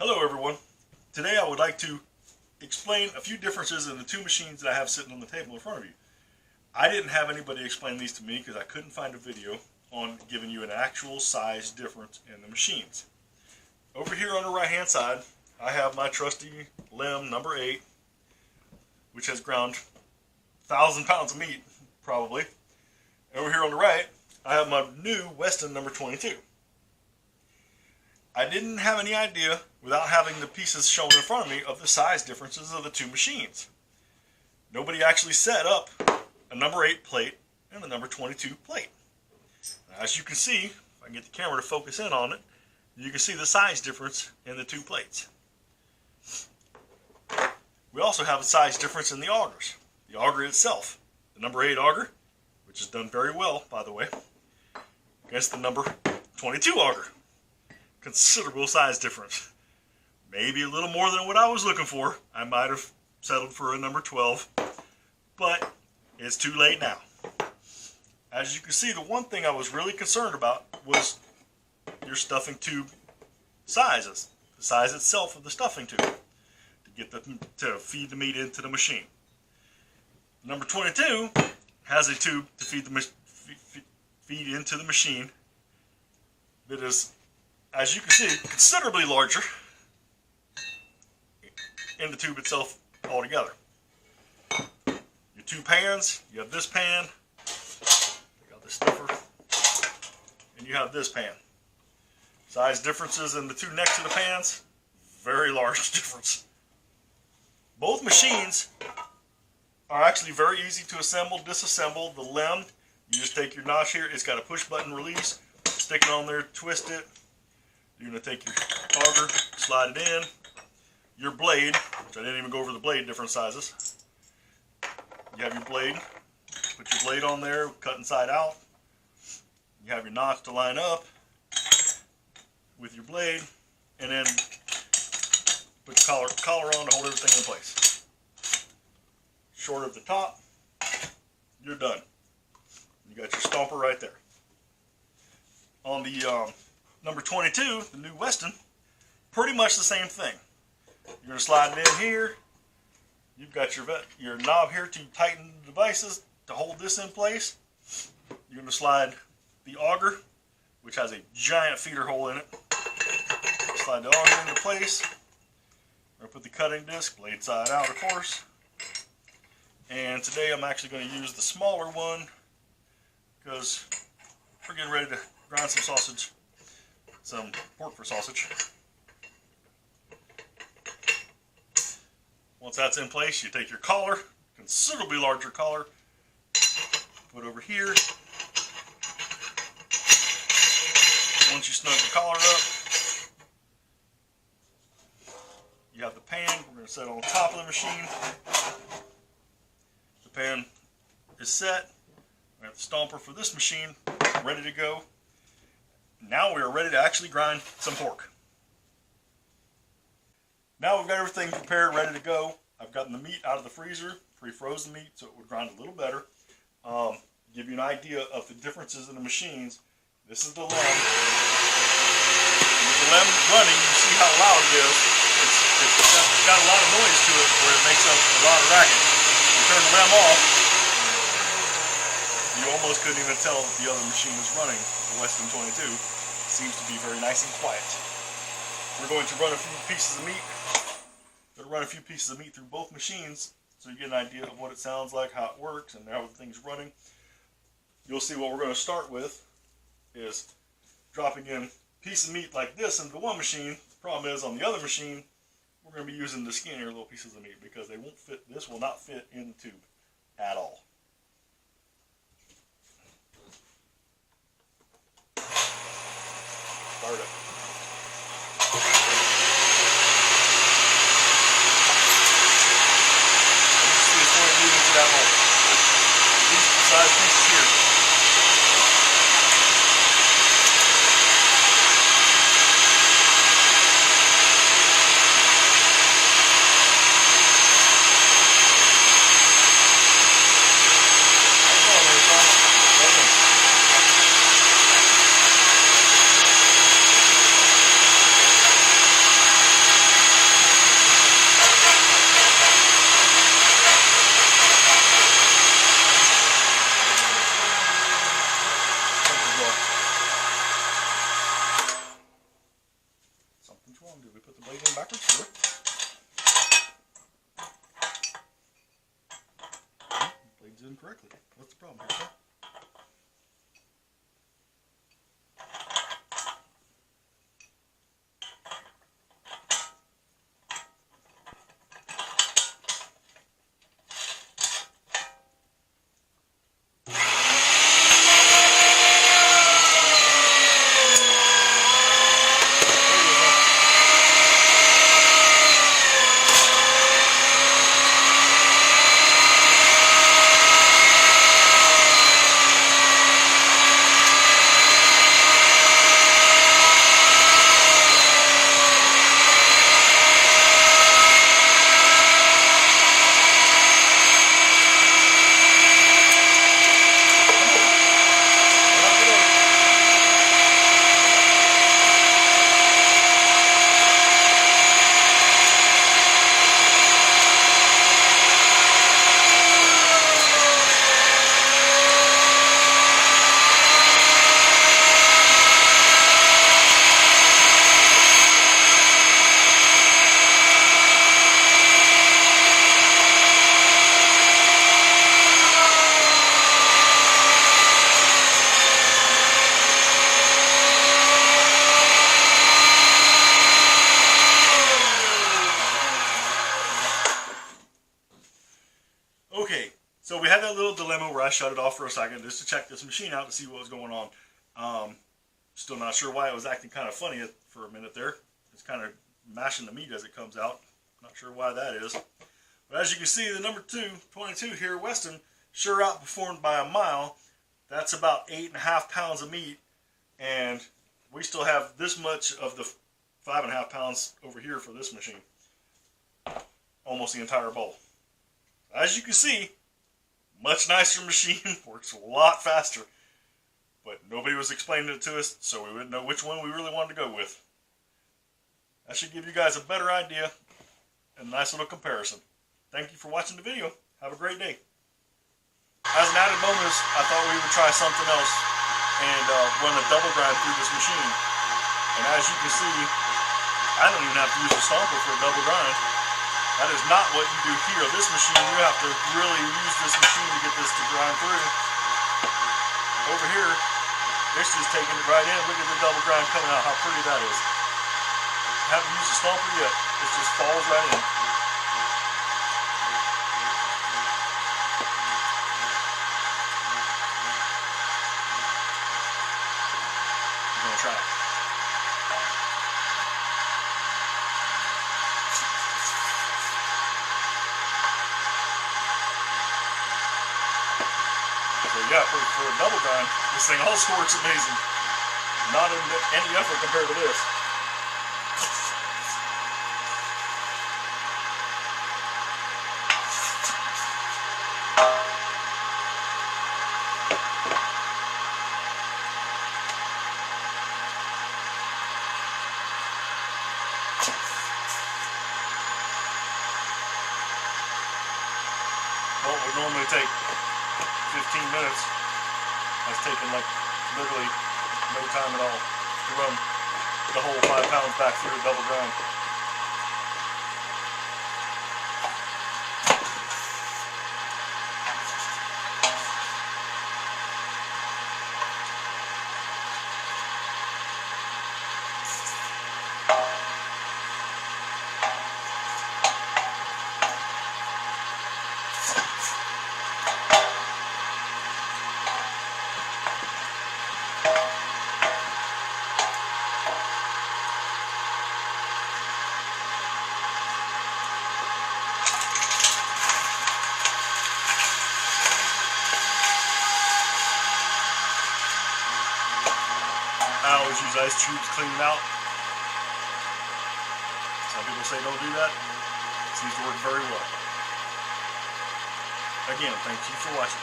Hello everyone. Today I would like to explain a few differences in the two machines that I have sitting on the table in front of you. I didn't have anybody explain these to me because I couldn't find a video on giving you an actual size difference in the machines. Over here on the right hand side I have my trusty Limb number 8, which has ground 1,000 pounds of meat probably. Over here on the right I have my new Weston number 22. I didn't have any idea, without having the pieces shown in front of me, of the size differences of the two machines. Nobody actually set up a number 8 plate and a number 22 plate. Now, as you can see, if I can get the camera to focus in on it, you can see the size difference in the two plates. We also have a size difference in the augers. The auger itself, the number 8 auger, which is done very well, by the way, against the number 22 auger. Considerable size difference. Maybe a little more than what I was looking for. I might have settled for a number 12, but it's too late now. As you can see, the one thing I was really concerned about was your stuffing tube sizes, the size itself of the stuffing tube to feed the meat into the machine. Number 22 has a tube to feed into the machine that is, as you can see, considerably larger in the tube itself altogether. Your two pans, you have this pan, you got this stuffer, and you have this pan. Size differences in the two next to the pans, very large difference. Both machines are actually very easy to assemble, disassemble. The Limb, you just take your notch here, it's got a push button release, stick it on there, twist it. You're going to take your auger, slide it in. Your blade, which I didn't even go over the blade different sizes. You have your blade, put your blade on there, cut inside out. You have your notch to line up with your blade, and then put your collar on to hold everything in place. Short at the top, you're done. You got your stomper right there. On the number 22, the new Weston, pretty much the same thing. You're going to slide it in here. You've got your knob here to tighten the devices to hold this in place. You're going to slide the auger, which has a giant feeder hole in it. Slide the auger into place. We're going to put the cutting disc, blade side out of course. And today I'm actually going to use the smaller one because we're getting ready to grind some sausage. Some pork for sausage. Once that's in place, you take your collar, considerably larger collar, put over here. Once you snug the collar up, you have the pan. We're going to set on top of the machine. The pan is set. We have the stomper for this machine ready to go. Now we are ready to actually grind some pork. Now we've got everything prepared, ready to go. I've gotten the meat out of the freezer, pre-froze the meat so it would grind a little better. Give you an idea of the differences in the machines. This is the Limb. With the Limb running, you see how loud it is. It's got a lot of noise to it where it makes up a lot of racket. You turn the Limb off, you almost couldn't even tell that the other machine was running. The Weston 22 seems to be very nice and quiet. We're going to run a few pieces of meat. We're going to run a few pieces of meat through both machines so you get an idea of what it sounds like, how it works, and how everything's running. You'll see what we're going to start with is dropping in a piece of meat like this into one machine. The problem is on the other machine, we're going to be using the skinnier little pieces of meat because they won't fit. This will not fit in the tube at all. Start it. See it's going to move into that hole. These size pieces here. wrong? Did we put the blade in backwards? Sure. Blade's in correctly. What's the problem here, sir? Okay, so we had that little dilemma where I shut it off for a second just to check this machine out to see what was going on. Still not sure why it was acting kind of funny for a minute there. It's kind of mashing the meat as it comes out. Not sure why that is. But as you can see, the number 22 here, Weston, sure outperformed by a mile. That's about 8.5 pounds of meat, and we still have this much of the 5.5 pounds over here for this machine. Almost the entire bowl. As you can see, much nicer machine, works a lot faster. But nobody was explaining it to us, so we wouldn't know which one we really wanted to go with. That should give you guys a better idea and a nice little comparison. Thank you for watching the video. Have a great day. As an added bonus, I thought we would try something else and run a double grind through this machine. And as you can see, I don't even have to use a stomper for a double grind. That is not what you do here. This machine, you have to really use this machine to get this to grind through. Over here, this is taking it right in. Look at the double grind coming out, how pretty that is. Haven't used a stomper yet. It just falls right in. I'm going to try it. So yeah, for a double grind, this thing also works amazing. Not in any effort compared to this. What would normally take 15 minutes has taken like literally no time at all to run the whole 5 pounds back through a double grind. I always use ice tubes to clean them out. Some people say don't do that. It seems to work very well. Again, thank you for watching.